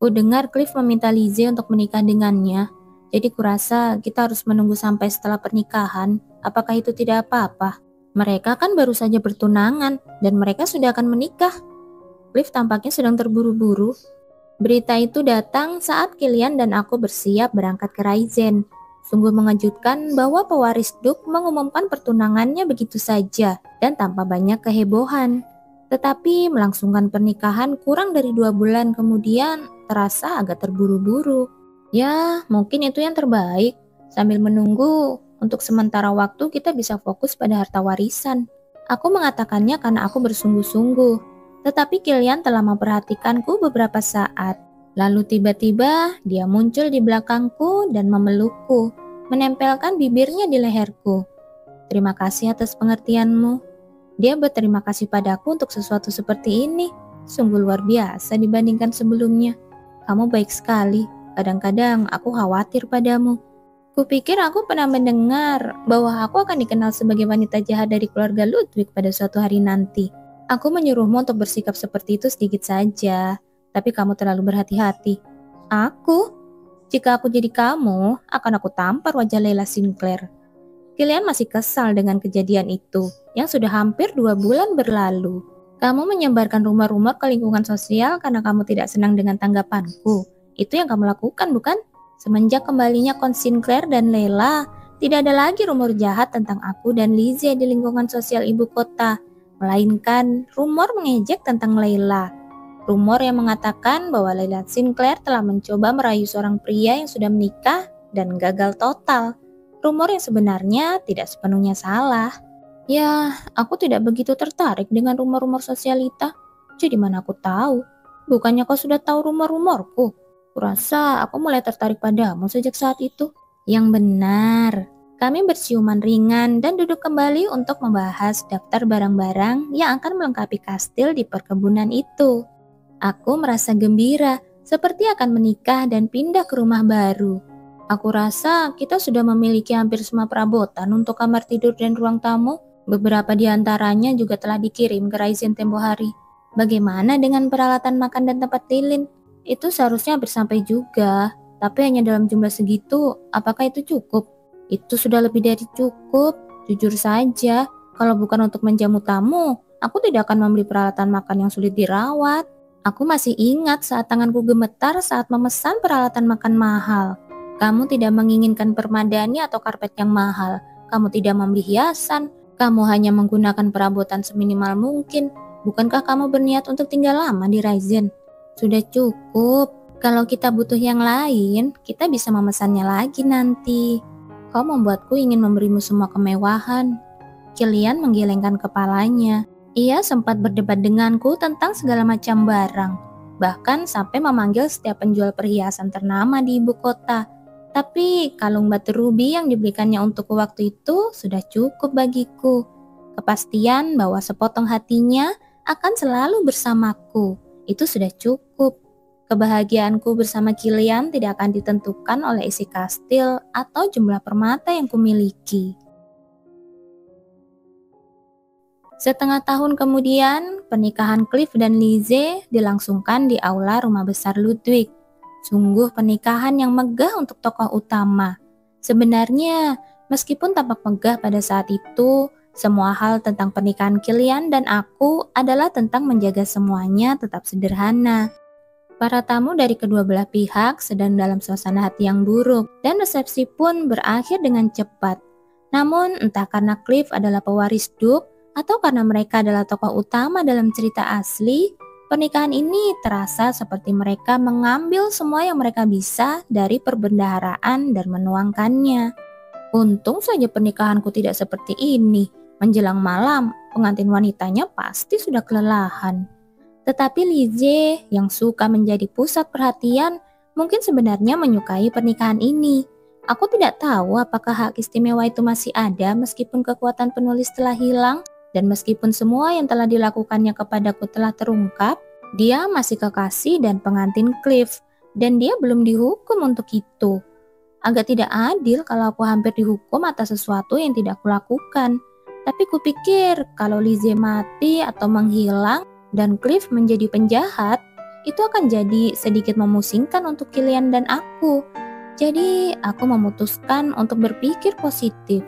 Ku dengar Cliff meminta Lizzie untuk menikah dengannya. Jadi kurasa kita harus menunggu sampai setelah pernikahan. Apakah itu tidak apa-apa? Mereka kan baru saja bertunangan dan mereka sudah akan menikah. Cliff tampaknya sedang terburu-buru. Berita itu datang saat Kilian dan aku bersiap berangkat ke Raizen. Sungguh mengejutkan bahwa pewaris Duke mengumumkan pertunangannya begitu saja dan tanpa banyak kehebohan. Tetapi melangsungkan pernikahan kurang dari 2 bulan kemudian terasa agak terburu-buru. Ya, mungkin itu yang terbaik. Sambil menunggu, untuk sementara waktu kita bisa fokus pada harta warisan. Aku mengatakannya karena aku bersungguh-sungguh. Tetapi Kilian telah memperhatikanku beberapa saat. Lalu tiba-tiba dia muncul di belakangku dan memelukku, menempelkan bibirnya di leherku. Terima kasih atas pengertianmu. Dia berterima kasih padaku untuk sesuatu seperti ini. Sungguh luar biasa dibandingkan sebelumnya. Kamu baik sekali. Kadang-kadang aku khawatir padamu. Kupikir aku pernah mendengar bahwa aku akan dikenal sebagai wanita jahat dari keluarga Ludwig pada suatu hari nanti. Aku menyuruhmu untuk bersikap seperti itu sedikit saja, tapi kamu terlalu berhati-hati. Aku? Jika aku jadi kamu, akan aku tampar wajah Leila Sinclair. Kalian masih kesal dengan kejadian itu, yang sudah hampir 2 bulan berlalu. Kamu menyebarkan rumor-rumor ke lingkungan sosial karena kamu tidak senang dengan tanggapanku. Itu yang kamu lakukan, bukan? Semenjak kembalinya Kon Sinclair dan Leila, tidak ada lagi rumor jahat tentang aku dan Lizzie di lingkungan sosial ibu kota, melainkan rumor mengejek tentang Leila. Rumor yang mengatakan bahwa Leila Sinclair telah mencoba merayu seorang pria yang sudah menikah dan gagal total. Rumor yang sebenarnya tidak sepenuhnya salah. Ya, aku tidak begitu tertarik dengan rumor-rumor sosialita. Jadi mana aku tahu? Bukannya kau sudah tahu rumor-rumorku? Kurasa aku mulai tertarik padamu sejak saat itu. Yang benar. Kami berciuman ringan dan duduk kembali untuk membahas daftar barang-barang yang akan melengkapi kastil di perkebunan itu. Aku merasa gembira, seperti akan menikah dan pindah ke rumah baru. Aku rasa kita sudah memiliki hampir semua perabotan untuk kamar tidur dan ruang tamu. Beberapa di antaranya juga telah dikirim ke Raizen tempo hari. Bagaimana dengan peralatan makan dan tempat lilin? Itu seharusnya hampir sampai juga, tapi hanya dalam jumlah segitu. Apakah itu cukup? Itu sudah lebih dari cukup. Jujur saja, kalau bukan untuk menjamu tamu, aku tidak akan membeli peralatan makan yang sulit dirawat. Aku masih ingat saat tanganku gemetar saat memesan peralatan makan mahal. Kamu tidak menginginkan permadani atau karpet yang mahal. Kamu tidak membeli hiasan. Kamu hanya menggunakan perabotan seminimal mungkin. Bukankah kamu berniat untuk tinggal lama di Raizen? Sudah cukup. Kalau kita butuh yang lain, kita bisa memesannya lagi nanti. Kau membuatku ingin memberimu semua kemewahan. Kilian menggelengkan kepalanya. Ia sempat berdebat denganku tentang segala macam barang. Bahkan sampai memanggil setiap penjual perhiasan ternama di ibu kota. Tapi kalung batu rubi yang dibelikannya untukku waktu itu sudah cukup bagiku. Kepastian bahwa sepotong hatinya akan selalu bersamaku. Itu sudah cukup. Kebahagiaanku bersama Kilian tidak akan ditentukan oleh isi kastil atau jumlah permata yang kumiliki. Setengah tahun kemudian, pernikahan Cliff dan Lizzie dilangsungkan di aula rumah besar Ludwig. Sungguh pernikahan yang megah untuk tokoh utama. Sebenarnya, meskipun tampak megah pada saat itu, semua hal tentang pernikahan Kilian dan aku adalah tentang menjaga semuanya tetap sederhana. Para tamu dari kedua belah pihak sedang dalam suasana hati yang buruk dan resepsi pun berakhir dengan cepat. Namun entah karena Cliff adalah pewaris Duke atau karena mereka adalah tokoh utama dalam cerita asli, pernikahan ini terasa seperti mereka mengambil semua yang mereka bisa dari perbendaharaan dan menuangkannya. Untung saja pernikahanku tidak seperti ini. Menjelang malam, pengantin wanitanya pasti sudah kelelahan. Tetapi Lizzie yang suka menjadi pusat perhatian mungkin sebenarnya menyukai pernikahan ini. Aku tidak tahu apakah hak istimewa itu masih ada meskipun kekuatan penulis telah hilang dan meskipun semua yang telah dilakukannya kepadaku telah terungkap, dia masih kekasih dan pengantin Cliff dan dia belum dihukum untuk itu. Agak tidak adil kalau aku hampir dihukum atas sesuatu yang tidak kulakukan. Tapi kupikir kalau Lizzie mati atau menghilang dan Cliff menjadi penjahat, itu akan jadi sedikit memusingkan untuk Kilian dan aku. Jadi aku memutuskan untuk berpikir positif.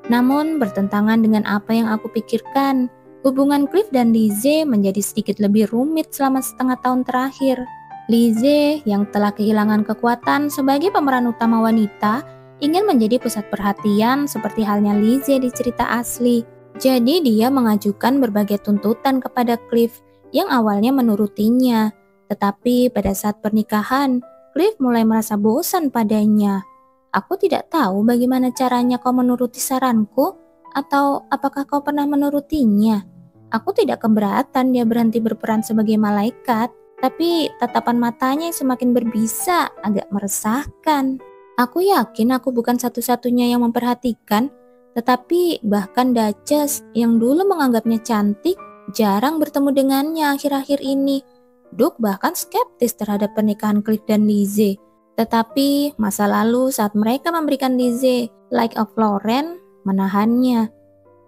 Namun bertentangan dengan apa yang aku pikirkan, hubungan Cliff dan Lizzie menjadi sedikit lebih rumit selama setengah tahun terakhir. Lizzie yang telah kehilangan kekuatan sebagai pemeran utama wanita ingin menjadi pusat perhatian seperti halnya Lizzie di cerita asli. Jadi dia mengajukan berbagai tuntutan kepada Cliff yang awalnya menurutinya. Tetapi pada saat pernikahan, Cliff mulai merasa bosan padanya. Aku tidak tahu bagaimana caranya kau menuruti saranku, atau apakah kau pernah menurutinya. Aku tidak keberatan dia berhenti berperan sebagai malaikat, tapi tatapan matanya yang semakin berbisa agak meresahkan. Aku yakin aku bukan satu-satunya yang memperhatikan, tetapi bahkan Duchess yang dulu menganggapnya cantik, jarang bertemu dengannya akhir-akhir ini. Duke bahkan skeptis terhadap pernikahan Cliff dan Lizzie. Tetapi masa lalu saat mereka memberikan Lizzie like of Lauren menahannya.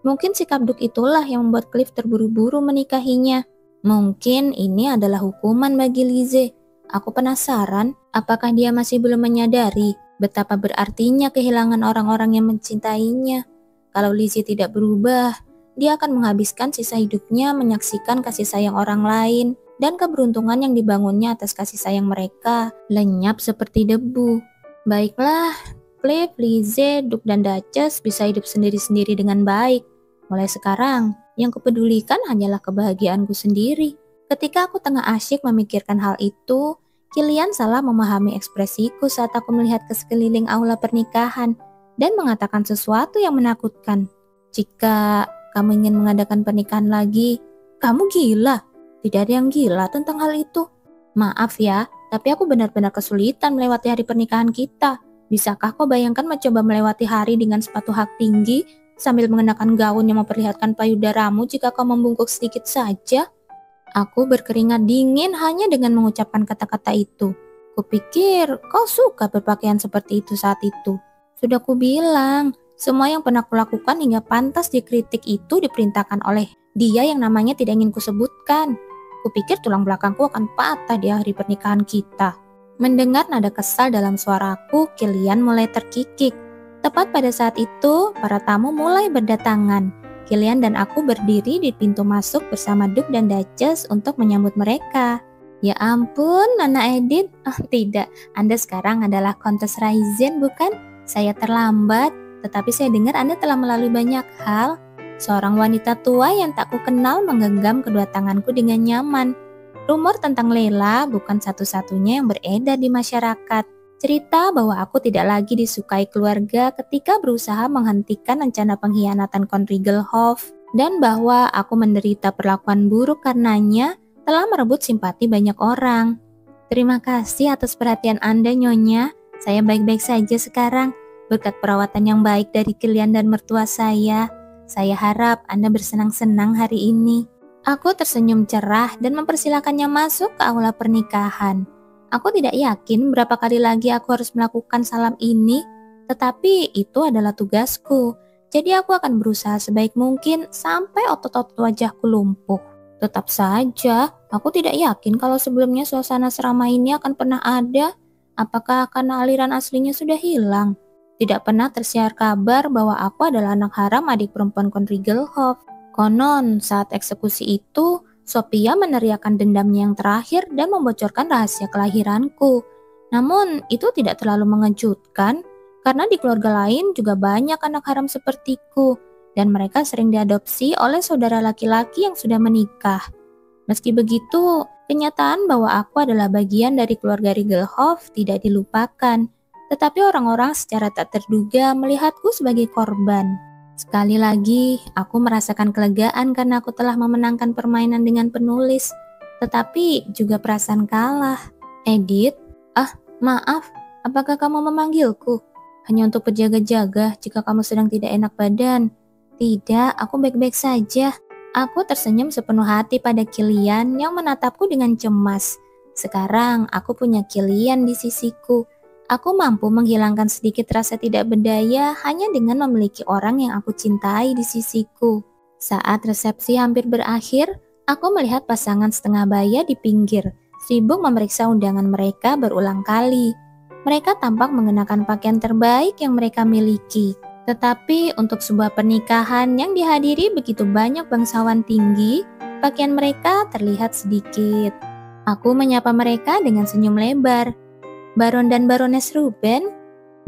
Mungkin sikap Duke itulah yang membuat Cliff terburu-buru menikahinya. Mungkin ini adalah hukuman bagi Lizzie. Aku penasaran apakah dia masih belum menyadari betapa berartinya kehilangan orang-orang yang mencintainya. Kalau Lizzie tidak berubah, dia akan menghabiskan sisa hidupnya menyaksikan kasih sayang orang lain, dan keberuntungan yang dibangunnya atas kasih sayang mereka lenyap seperti debu. Baiklah, Cliff, Lizzie, Duke, dan Duchess bisa hidup sendiri-sendiri dengan baik. Mulai sekarang, yang kupedulikan hanyalah kebahagiaanku sendiri. Ketika aku tengah asyik memikirkan hal itu, Kilian salah memahami ekspresiku saat aku melihat ke sekeliling aula pernikahan dan mengatakan sesuatu yang menakutkan. Jika kamu ingin mengadakan pernikahan lagi, kamu gila. Tidak ada yang gila tentang hal itu. Maaf ya, tapi aku benar-benar kesulitan melewati hari pernikahan kita. Bisakah kau bayangkan mencoba melewati hari dengan sepatu hak tinggi sambil mengenakan gaun yang memperlihatkan payudaramu jika kau membungkuk sedikit saja? Aku berkeringat dingin hanya dengan mengucapkan kata-kata itu. Kupikir kau suka berpakaian seperti itu saat itu. Sudah kubilang, semua yang pernah kulakukan hingga pantas dikritik itu diperintahkan oleh dia yang namanya tidak ingin kusebutkan. Kupikir tulang belakangku akan patah di hari pernikahan kita. Mendengar nada kesal dalam suaraku, Kilian mulai terkikik. Tepat pada saat itu, para tamu mulai berdatangan. Kilian dan aku berdiri di pintu masuk bersama Duke dan Duchess untuk menyambut mereka. Ya ampun, Nona Edith. Oh tidak, Anda sekarang adalah Kontes Raisin, bukan? Saya terlambat, tetapi saya dengar Anda telah melalui banyak hal. Seorang wanita tua yang tak kukenal menggenggam kedua tanganku dengan nyaman. Rumor tentang Leila bukan satu-satunya yang beredar di masyarakat. Cerita bahwa aku tidak lagi disukai keluarga ketika berusaha menghentikan rencana pengkhianatan Konrigelhof, dan bahwa aku menderita perlakuan buruk karenanya telah merebut simpati banyak orang. Terima kasih atas perhatian Anda, Nyonya. Saya baik-baik saja sekarang, berkat perawatan yang baik dari Kilian dan mertua saya. Saya harap Anda bersenang-senang hari ini. Aku tersenyum cerah dan mempersilakannya masuk ke aula pernikahan. Aku tidak yakin berapa kali lagi aku harus melakukan salam ini, tetapi itu adalah tugasku. Jadi aku akan berusaha sebaik mungkin sampai otot-otot wajahku lumpuh. Tetap saja, aku tidak yakin kalau sebelumnya suasana seramai ini akan pernah ada. Apakah karena aliran aslinya sudah hilang? Tidak pernah tersiar kabar bahwa aku adalah anak haram adik perempuan Konrigelhof. Konon, saat eksekusi itu, Sophia meneriakkan dendamnya yang terakhir dan membocorkan rahasia kelahiranku. Namun, itu tidak terlalu mengejutkan, karena di keluarga lain juga banyak anak haram sepertiku, dan mereka sering diadopsi oleh saudara laki-laki yang sudah menikah. Meski begitu, kenyataan bahwa aku adalah bagian dari keluarga Rigelhof tidak dilupakan. Tetapi orang-orang secara tak terduga melihatku sebagai korban. Sekali lagi, aku merasakan kelegaan karena aku telah memenangkan permainan dengan penulis. Tetapi juga perasaan kalah. Edith, maaf, apakah kamu memanggilku? Hanya untuk berjaga-jaga jika kamu sedang tidak enak badan. Tidak, aku baik-baik saja. Aku tersenyum sepenuh hati pada Kilian yang menatapku dengan cemas. Sekarang aku punya Kilian di sisiku. Aku mampu menghilangkan sedikit rasa tidak berdaya hanya dengan memiliki orang yang aku cintai di sisiku. Saat resepsi hampir berakhir, aku melihat pasangan setengah baya di pinggir. sibuk memeriksa undangan mereka berulang kali. Mereka tampak mengenakan pakaian terbaik yang mereka miliki. Tetapi untuk sebuah pernikahan yang dihadiri begitu banyak bangsawan tinggi, pakaian mereka terlihat sedikit. Aku menyapa mereka dengan senyum lebar. Baron dan Barones Ruben?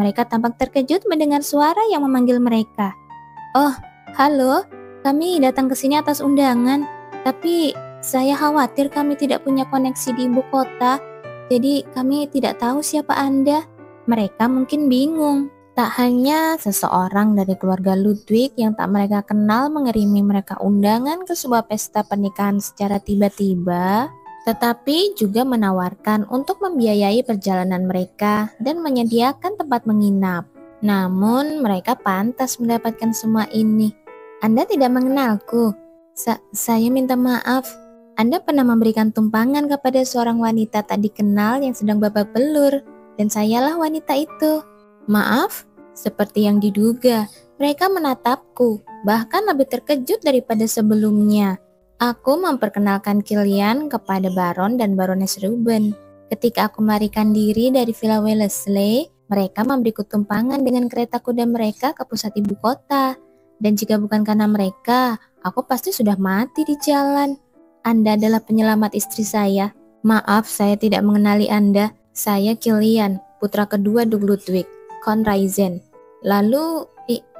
Mereka tampak terkejut mendengar suara yang memanggil mereka. Oh, halo, kami datang ke sini atas undangan, tapi saya khawatir kami tidak punya koneksi di ibu kota, jadi kami tidak tahu siapa Anda. Mereka mungkin bingung. Tak hanya seseorang dari keluarga Ludwig yang tak mereka kenal mengerimi mereka undangan ke sebuah pesta pernikahan secara tiba-tiba, tetapi juga menawarkan untuk membiayai perjalanan mereka dan menyediakan tempat menginap. Namun mereka pantas mendapatkan semua ini. Anda tidak mengenalku. Saya minta maaf. Anda pernah memberikan tumpangan kepada seorang wanita tak dikenal yang sedang babak belur, dan sayalah wanita itu. Maaf, seperti yang diduga, mereka menatapku, bahkan lebih terkejut daripada sebelumnya. Aku memperkenalkan Kilian kepada Baron dan Barones Ruben. Ketika aku melarikan diri dari Villa Wellesley, mereka memberiku tumpangan dengan kereta kuda mereka ke pusat ibu kota. Dan jika bukan karena mereka, aku pasti sudah mati di jalan. Anda adalah penyelamat istri saya. Maaf, saya tidak mengenali Anda. Saya Kilian, putra kedua Duk Ludwig, Count Raizen. Lalu,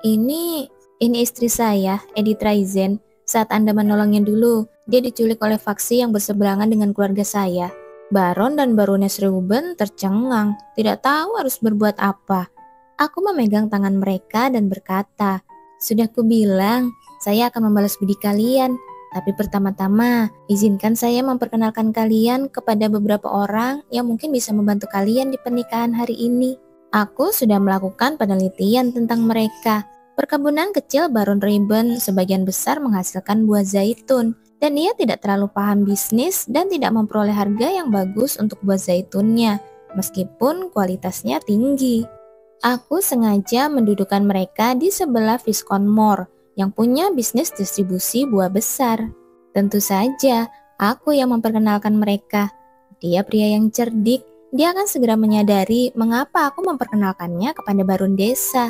ini istri saya, Edith Raizen. Saat Anda menolongnya dulu, dia diculik oleh faksi yang berseberangan dengan keluarga saya. Baron dan Barones Reuben tercengang, tidak tahu harus berbuat apa. Aku memegang tangan mereka dan berkata, sudah kubilang, saya akan membalas budi kalian. Tapi pertama-tama, izinkan saya memperkenalkan kalian kepada beberapa orang yang mungkin bisa membantu kalian di pernikahan hari ini. Aku sudah melakukan penelitian tentang mereka. Perkebunan kecil Baron Reuben sebagian besar menghasilkan buah zaitun, dan ia tidak terlalu paham bisnis dan tidak memperoleh harga yang bagus untuk buah zaitunnya, meskipun kualitasnya tinggi. Aku sengaja mendudukkan mereka di sebelah Viscount Moore, yang punya bisnis distribusi buah besar. Tentu saja, aku yang memperkenalkan mereka. Dia pria yang cerdik, dia akan segera menyadari mengapa aku memperkenalkannya kepada Baron desa.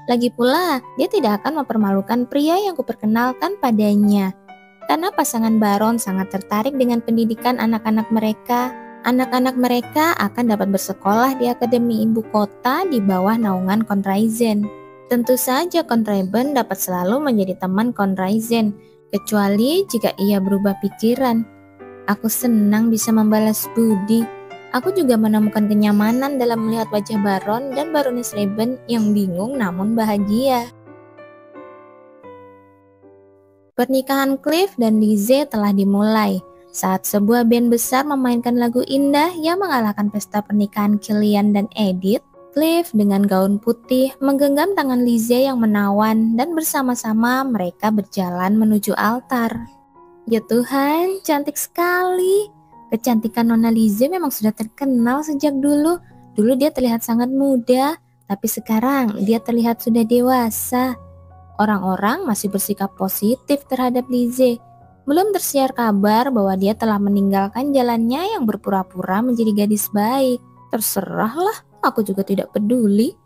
Lagi pula, dia tidak akan mempermalukan pria yang kuperkenalkan padanya. Karena pasangan Baron sangat tertarik dengan pendidikan anak-anak mereka. Anak-anak mereka akan dapat bersekolah di Akademi Ibu Kota di bawah naungan Count Raizen. Tentu saja Count Reuben dapat selalu menjadi teman Count Raizen, kecuali jika ia berubah pikiran. Aku senang bisa membalas budi. Aku juga menemukan kenyamanan dalam melihat wajah Baron dan Barones Reuben yang bingung namun bahagia. Pernikahan Clive dan Lizzie telah dimulai saat sebuah band besar memainkan lagu indah yang mengalahkan pesta pernikahan Kilian dan Edith. Clive dengan gaun putih menggenggam tangan Lizzie yang menawan dan bersama-sama mereka berjalan menuju altar. Ya Tuhan, cantik sekali. Kecantikan Nona Lizzie memang sudah terkenal sejak dulu. Dulu dia terlihat sangat muda, tapi sekarang dia terlihat sudah dewasa. Orang-orang masih bersikap positif terhadap Lizzie. Belum tersiar kabar bahwa dia telah meninggalkan jalannya yang berpura-pura menjadi gadis baik. Terserahlah, aku juga tidak peduli.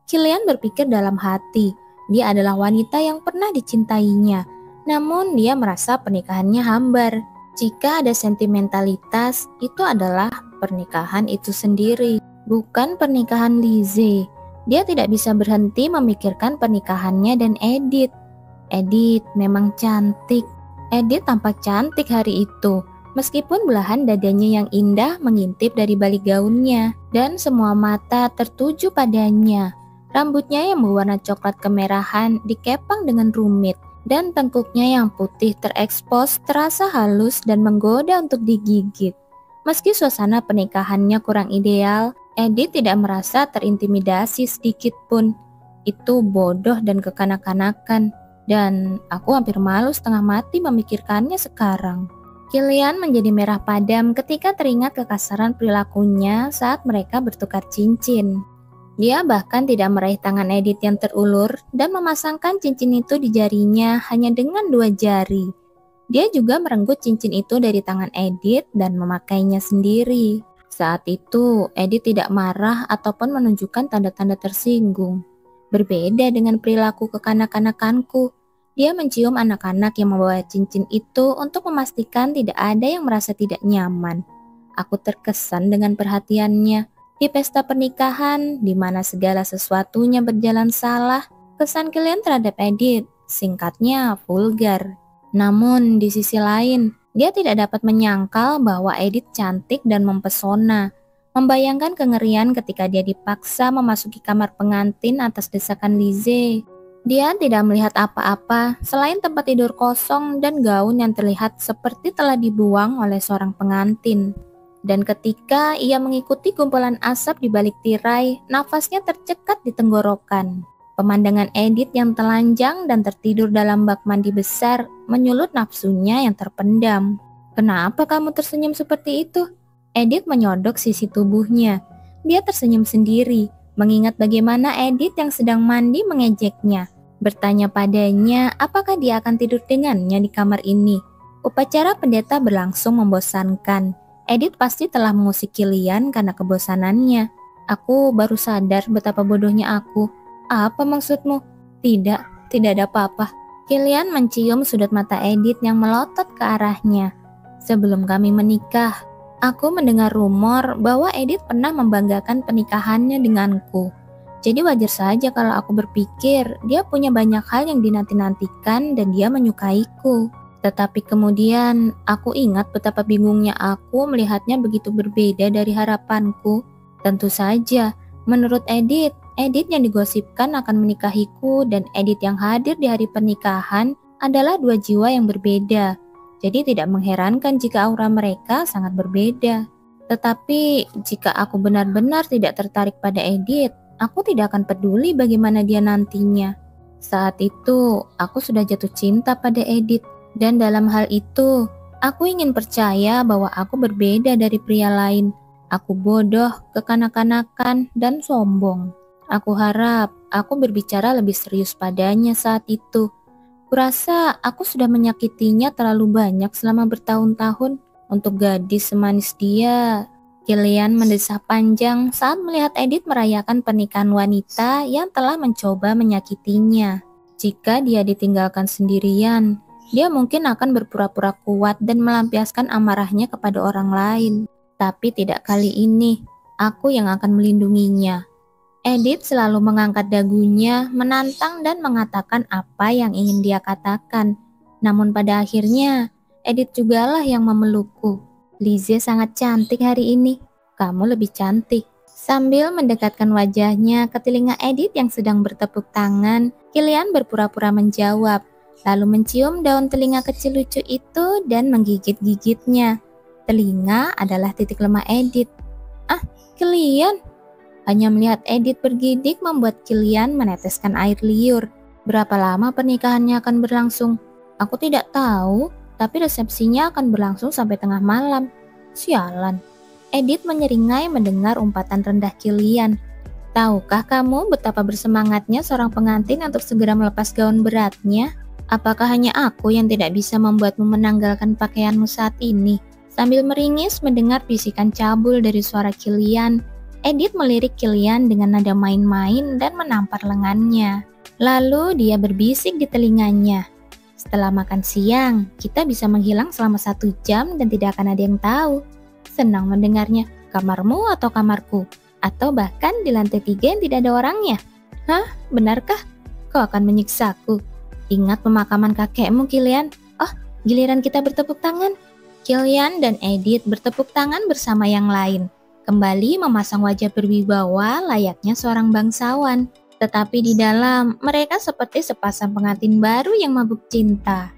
Kilian berpikir dalam hati, dia adalah wanita yang pernah dicintainya. Namun dia merasa pernikahannya hambar. Jika ada sentimentalitas, itu adalah pernikahan itu sendiri, bukan pernikahan Lizzie. Dia tidak bisa berhenti memikirkan pernikahannya dan Edith. Edith memang cantik. Edith tampak cantik hari itu. Meskipun belahan dadanya yang indah mengintip dari balik gaunnya, dan semua mata tertuju padanya. Rambutnya yang berwarna coklat kemerahan dikepang dengan rumit, dan tengkuknya yang putih terekspos terasa halus dan menggoda untuk digigit. Meski suasana pernikahannya kurang ideal, Edith tidak merasa terintimidasi sedikit pun. Itu bodoh dan kekanak-kanakan, dan aku hampir malu setengah mati memikirkannya sekarang. Kilian menjadi merah padam ketika teringat kekasaran perilakunya saat mereka bertukar cincin. Dia bahkan tidak meraih tangan Edith yang terulur dan memasangkan cincin itu di jarinya hanya dengan 2 jari. Dia juga merenggut cincin itu dari tangan Edith dan memakainya sendiri. Saat itu, Edith tidak marah ataupun menunjukkan tanda-tanda tersinggung. Berbeda dengan perilaku kekanak-kanakanku, dia mencium anak-anak yang membawa cincin itu untuk memastikan tidak ada yang merasa tidak nyaman. Aku terkesan dengan perhatiannya. Di pesta pernikahan, di mana segala sesuatunya berjalan salah, kesan Kilian terhadap Edith singkatnya vulgar. Namun di sisi lain, dia tidak dapat menyangkal bahwa Edith cantik dan mempesona. Membayangkan kengerian ketika dia dipaksa memasuki kamar pengantin atas desakan Lizzie. Dia tidak melihat apa-apa selain tempat tidur kosong dan gaun yang terlihat seperti telah dibuang oleh seorang pengantin. Dan ketika ia mengikuti kumpulan asap di balik tirai, nafasnya tercekat di tenggorokan. Pemandangan Edith yang telanjang dan tertidur dalam bak mandi besar menyulut nafsunya yang terpendam. "Kenapa kamu tersenyum seperti itu?" Edith menyodok sisi tubuhnya. Dia tersenyum sendiri, mengingat bagaimana Edith yang sedang mandi mengejeknya. Bertanya padanya apakah dia akan tidur dengannya di kamar ini. Upacara pendeta berlangsung membosankan. Edith pasti telah mengusik Kilian karena kebosanannya. Aku baru sadar betapa bodohnya aku. "Apa maksudmu?" Tidak ada apa-apa." Kilian mencium sudut mata Edith yang melotot ke arahnya. "Sebelum kami menikah, aku mendengar rumor bahwa Edith pernah membanggakan pernikahannya denganku. Jadi wajar saja kalau aku berpikir dia punya banyak hal yang dinanti-nantikan dan dia menyukaiku. Tetapi kemudian aku ingat betapa bingungnya aku melihatnya begitu berbeda dari harapanku. Tentu saja, menurut Edith yang digosipkan akan menikahiku dan Edith yang hadir di hari pernikahan adalah dua jiwa yang berbeda. Jadi tidak mengherankan jika aura mereka sangat berbeda. Tetapi jika aku benar-benar tidak tertarik pada Edith, aku tidak akan peduli bagaimana dia nantinya. Saat itu, aku sudah jatuh cinta pada Edith. Dan dalam hal itu, aku ingin percaya bahwa aku berbeda dari pria lain. Aku bodoh, kekanak-kanakan, dan sombong. Aku harap aku berbicara lebih serius padanya saat itu. Kurasa aku sudah menyakitinya terlalu banyak selama bertahun-tahun. Untuk gadis semanis dia. Kilian mendesah panjang saat melihat Edith merayakan pernikahan wanita yang telah mencoba menyakitinya. Jika dia ditinggalkan sendirian, dia mungkin akan berpura-pura kuat dan melampiaskan amarahnya kepada orang lain. Tapi tidak kali ini, aku yang akan melindunginya. Edith selalu mengangkat dagunya, menantang dan mengatakan apa yang ingin dia katakan. Namun pada akhirnya, Edith jugalah yang memelukku. "Lizzie sangat cantik hari ini. Kamu lebih cantik." Sambil mendekatkan wajahnya ke telinga Edith yang sedang bertepuk tangan, Kilian berpura-pura menjawab, lalu mencium daun telinga kecil lucu itu dan menggigit-gigitnya. Telinga adalah titik lemah Edith. "Ah, Kilian!" Hanya melihat Edith bergidik membuat Kilian meneteskan air liur. "Berapa lama pernikahannya akan berlangsung?" "Aku tidak tahu, tapi resepsinya akan berlangsung sampai tengah malam." "Sialan." Edith menyeringai mendengar umpatan rendah Kilian. "Tahukah kamu betapa bersemangatnya seorang pengantin untuk segera melepas gaun beratnya? Apakah hanya aku yang tidak bisa membuatmu menanggalkan pakaianmu saat ini?" Sambil meringis mendengar bisikan cabul dari suara Kilian, Edith melirik Kilian dengan nada main-main dan menampar lengannya. Lalu dia berbisik di telinganya, "Setelah makan siang, kita bisa menghilang selama 1 jam dan tidak akan ada yang tahu." Senang mendengarnya. "Kamarmu atau kamarku? Atau bahkan di lantai 3 yang tidak ada orangnya?" "Hah? Benarkah? Kau akan menyiksaku. Ingat pemakaman kakekmu, Kilian. Oh, giliran kita bertepuk tangan." Kilian dan Edith bertepuk tangan bersama yang lain. Kembali memasang wajah berwibawa layaknya seorang bangsawan. Tetapi di dalam, mereka seperti sepasang pengantin baru yang mabuk cinta.